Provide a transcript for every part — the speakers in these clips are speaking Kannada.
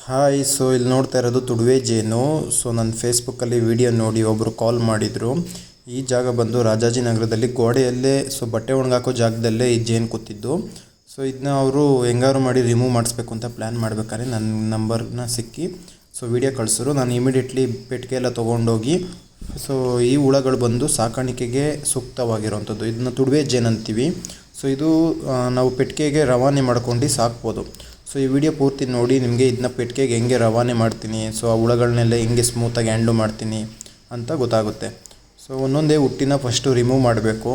ಹಾಯ್. ಇಲ್ಲಿ ನೋಡ್ತಾ ಇರೋದು ತುಡುವೆ ಜೇನು. ನನ್ನ ಫೇಸ್ಬುಕ್ಕಲ್ಲಿ ವಿಡಿಯೋ ನೋಡಿ ಒಬ್ಬರು ಕಾಲ್ ಮಾಡಿದರು. ಈ ಜಾಗ ಬಂದು ರಾಜಾಜಿನಗರದಲ್ಲಿ ಗೋಡೆಯಲ್ಲೇ ಬಟ್ಟೆ ಒಣಗಾಕೋ ಜಾಗದಲ್ಲೇ ಈ ಜೇನು ಕೂತಿದ್ದು. ಇದನ್ನ ಅವರು ಹೆಂಗಾರು ಮಾಡಿ ರಿಮೂವ್ ಮಾಡಿಸ್ಬೇಕು ಅಂತ ಪ್ಲ್ಯಾನ್ ಮಾಡ್ಬೇಕಾದ್ರೆ ನನ್ನ ನಂಬರ್ನ ಸಿಕ್ಕಿ ವಿಡಿಯೋ ಕಳಿಸಿದ್ರು. ನಾನು ಇಮಿಡಿಯೇಟ್ಲಿ ಪೆಟ್ಟಿಗೆ ಎಲ್ಲ ತೊಗೊಂಡೋಗಿ ಈ ಹುಳಗಳು ಬಂದು ಸಾಕಾಣಿಕೆಗೆ ಸೂಕ್ತವಾಗಿರೋವಂಥದ್ದು. ಇದನ್ನ ತುಡುವೆ ಜೇನು ಅಂತೀವಿ. ಇದು ನಾವು ಪೆಟ್ಟಿಗೆಗೆ ರವಾನೆ ಮಾಡ್ಕೊಂಡು ಸಾಕ್ಬೋದು. ಈ ವಿಡಿಯೋ ಪೂರ್ತಿ ನೋಡಿ ನಿಮಗೆ ಇದನ್ನ ಪೆಟ್ಟಿಗೆಗೆ ಹೆಂಗೆ ರವಾನೆ ಮಾಡ್ತೀನಿ, ಆ ಹುಳಗಳನ್ನೆಲ್ಲ ಹೆಂಗೆ ಸ್ಮೂತಾಗಿ ಹ್ಯಾಂಡ್ಲ್ ಮಾಡ್ತೀನಿ ಅಂತ ಗೊತ್ತಾಗುತ್ತೆ. ಒಂದೊಂದೇ ಹುಟ್ಟಿನ ಫಸ್ಟು ರಿಮೂವ್ ಮಾಡಬೇಕು.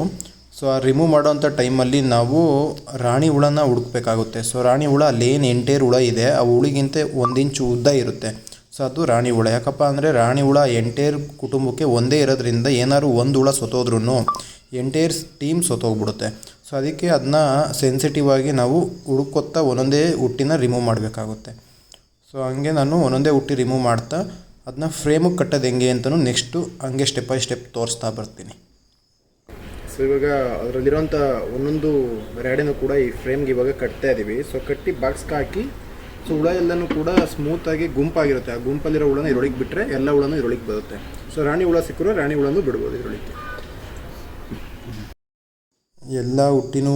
ಆ ರಿಮೂವ್ ಮಾಡೋವಂಥ ಟೈಮಲ್ಲಿ ನಾವು ರಾಣಿ ಹುಳನ ಹುಡುಕಬೇಕಾಗುತ್ತೆ. ರಾಣಿ ಹುಳ ಅಲ್ಲೇನು ಎಂಟೇರು ಹುಳ ಇದೆ, ಆ ಹುಳಿಗಿಂತ 1 ಇಂಚು ಉದ್ದ ಇರುತ್ತೆ. ಅದು ರಾಣಿ ಹುಳ. ಯಾಕಪ್ಪ ಅಂದರೆ ರಾಣಿ ಹುಳ ಎಂಟೇರ್ ಕುಟುಂಬಕ್ಕೆ ಒಂದೇ ಇರೋದ್ರಿಂದ ಏನಾದ್ರು ಒಂದು ಹುಳ ಸತ್ತೋದ್ರೂ ಎಂಟೇರ್ ಟೀಮ್ ಸತ್ತೋಗ್ಬಿಡುತ್ತೆ. ಅದಕ್ಕೆ ಅದನ್ನ ಸೆನ್ಸಿಟಿವ್ ಆಗಿ ನಾವು ಹುಡುಕೊತ್ತಾ ಒಂದೊಂದೇ ಹುಟ್ಟಿನ ರಿಮೂವ್ ಮಾಡಬೇಕಾಗುತ್ತೆ. ಹಂಗೆ ನಾನು ಒಂದೊಂದೇ ಹುಟ್ಟಿ ರಿಮೂವ್ ಮಾಡ್ತಾ ಅದನ್ನ ಫ್ರೇಮಿಗೆ ಕಟ್ಟೋದು ಹೆಂಗೆ ಅಂತಲೂ ನೆಕ್ಸ್ಟು ಹಂಗೆ ಸ್ಟೆಪ್ ಬೈ ಸ್ಟೆಪ್ ತೋರಿಸ್ತಾ ಬರ್ತೀನಿ. ಇವಾಗ ಅದರಲ್ಲಿರೋಂಥ ಒಂದೊಂದು ರ್ಯಾಡಿನೂ ಕೂಡ ಈ ಫ್ರೇಮ್ಗೆ ಇವಾಗ ಕಟ್ತಾ ಇದ್ದೀವಿ. ಕಟ್ಟಿ ಬಾಕ್ಸ್ಗೆ ಹಾಕಿ ಹುಳ ಎಲ್ಲನೂ ಕೂಡ ಸ್ಮೂತಾಗಿ ಗುಂಪಾಗಿರುತ್ತೆ. ಆ ಗುಂಪಲ್ಲಿರೋ ಹುಳನ ಇದರೊಳಗೆ ಬಿಟ್ಟರೆ ಎಲ್ಲ ಹುಳನೂ ಇದರೊಳಗೆ ಬರುತ್ತೆ. ರಾಣಿ ಹುಳ ಸಿಕ್ಕರೂ ರಾಣಿ ಹುಳನೂ ಬಿಡ್ಬೋದು ಇದರೊಳಗೆ. ಎಲ್ಲ ಹುಟ್ಟಿನೂ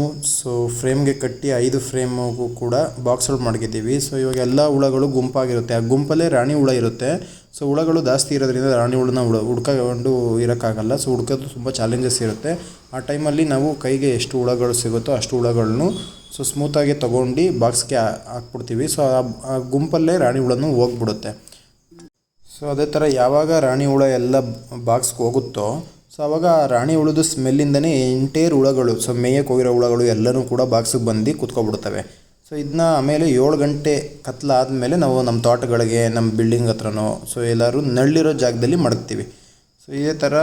ಫ್ರೇಮ್ಗೆ ಕಟ್ಟಿ 5 ಫ್ರೇಮಿಗೂ ಕೂಡ ಬಾಕ್ಸ್ಗಳು ಮಡಗಿದ್ದೀವಿ. ಇವಾಗ ಎಲ್ಲ ಹುಳಗಳು ಗುಂಪಾಗಿರುತ್ತೆ. ಆ ಗುಂಪಲ್ಲೇ ರಾಣಿ ಹುಳ ಇರುತ್ತೆ. ಹುಳಗಳು ಜಾಸ್ತಿ ಇರೋದ್ರಿಂದ ರಾಣಿ ಹುಳನ ಹುಡ್ಕೊಂಡು ಇರೋಕ್ಕಾಗಲ್ಲ. ಹುಡ್ಕೋದು ತುಂಬ ಚಾಲೆಂಜಸ್ ಇರುತ್ತೆ. ಆ ಟೈಮಲ್ಲಿ ನಾವು ಕೈಗೆ ಎಷ್ಟು ಹುಳಗಳು ಸಿಗುತ್ತೋ ಅಷ್ಟು ಹುಳಗಳನ್ನು ಸ್ಮೂತಾಗಿ ತೊಗೊಂಡು ಬಾಕ್ಸ್ಗೆ ಹಾಕ್ಬಿಡ್ತೀವಿ. ಆ ಗುಂಪಲ್ಲೇ ರಾಣಿ ಹುಳನೂ ಹೋಗ್ಬಿಡುತ್ತೆ. ಅದೇ ಥರ ಯಾವಾಗ ರಾಣಿ ಹುಳ ಎಲ್ಲ ಬಾಕ್ಸ್ಗೆ ಹೋಗುತ್ತೋ ಆವಾಗ ರಾಣಿ ಹುಳದ ಸ್ಮೆಲ್ಲಿಂದನೇ ಎಂಟೇರು ಹುಳಗಳು ಮೇಯಕ್ಕೆ ಹೋಗಿರೋ ಹುಳಗಳು ಎಲ್ಲನೂ ಕೂಡ ಬಾಕ್ಸಿಗೆ ಬಂದು ಕೂತ್ಕೊಬಿಡ್ತವೆ. ಇದನ್ನ ಆಮೇಲೆ 7 ಗಂಟೆ ಕತ್ಲಾದಮೇಲೆ ನಾವು ನಮ್ಮ ತೋಟಗಳಿಗೆ, ನಮ್ಮ ಬಿಲ್ಡಿಂಗ್ ಹತ್ರನೋ ಎಲ್ಲರೂ ನಳ್ಳಿರೋ ಜಾಗದಲ್ಲಿ ಮಡಗ್ತೀವಿ. ಇದೇ ಥರ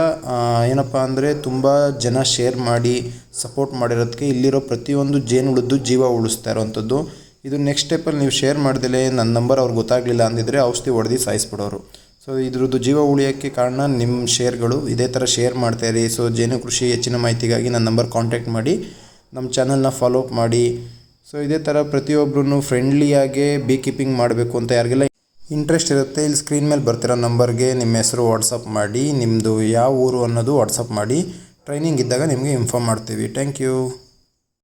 ಏನಪ್ಪ ಅಂದರೆ ತುಂಬ ಜನ ಶೇರ್ ಮಾಡಿ ಸಪೋರ್ಟ್ ಮಾಡಿರೋದಕ್ಕೆ ಇಲ್ಲಿರೋ ಪ್ರತಿಯೊಂದು ಜೇನು ಹುಳದ್ದು ಜೀವ ಉಳಿಸ್ತಾ ಇರೋವಂಥದ್ದು. ಇದು ನೆಕ್ಸ್ಟ್ ಸ್ಟೆಪ್ಪಲ್ಲಿ ನೀವು ಶೇರ್ ಮಾಡ್ದಲೇ ನನ್ನ ನಂಬರ್ ಅವ್ರಿಗೆ ಗೊತ್ತಾಗಲಿಲ್ಲ ಅಂದಿದ್ರೆ ಔಷಧಿ ಹೊಡೆದು ಸಾಯಿಸ್ಬಿಡೋರು. ಇದ್ರದ್ದು ಜೀವ ಉಳಿಯೋಕ್ಕೆ ಕಾರಣ ನಿಮ್ಮ ಶೇರ್ಗಳು. ಇದೇ ಥರ ಶೇರ್ ಮಾಡ್ತಾಯಿರಿ. ಜೇನು ಕೃಷಿ ಹೆಚ್ಚಿನ ಮಾಹಿತಿಗಾಗಿ ನನ್ನ ನಂಬರ್ ಕಾಂಟ್ಯಾಕ್ಟ್ ಮಾಡಿ, ನಮ್ಮ ಚಾನಲ್ನ ಫಾಲೋ ಅಪ್ ಮಾಡಿ. ಇದೇ ಥರ ಪ್ರತಿಯೊಬ್ಬರೂ ಫ್ರೆಂಡ್ಲಿಯಾಗೆ ಬೀ ಕೀಪಿಂಗ್ ಮಾಡಬೇಕು ಅಂತ ಯಾರಿಗೆಲ್ಲ ಇಂಟ್ರೆಸ್ಟ್ ಇರುತ್ತೆ, ಇಲ್ಲಿ ಸ್ಕ್ರೀನ್ ಮೇಲೆ ಬರ್ತಿರೋ ನಂಬರ್ಗೆ ನಿಮ್ಮ ಹೆಸರು ವಾಟ್ಸಪ್ ಮಾಡಿ, ನಿಮ್ಮದು ಯಾವ ಊರು ಅನ್ನೋದು ವಾಟ್ಸಪ್ ಮಾಡಿ. ಟ್ರೈನಿಂಗ್ ಇದ್ದಾಗ ನಿಮಗೆ ಇನ್ಫಾರ್ಮ್ ಮಾಡ್ತೀವಿ. Thank you.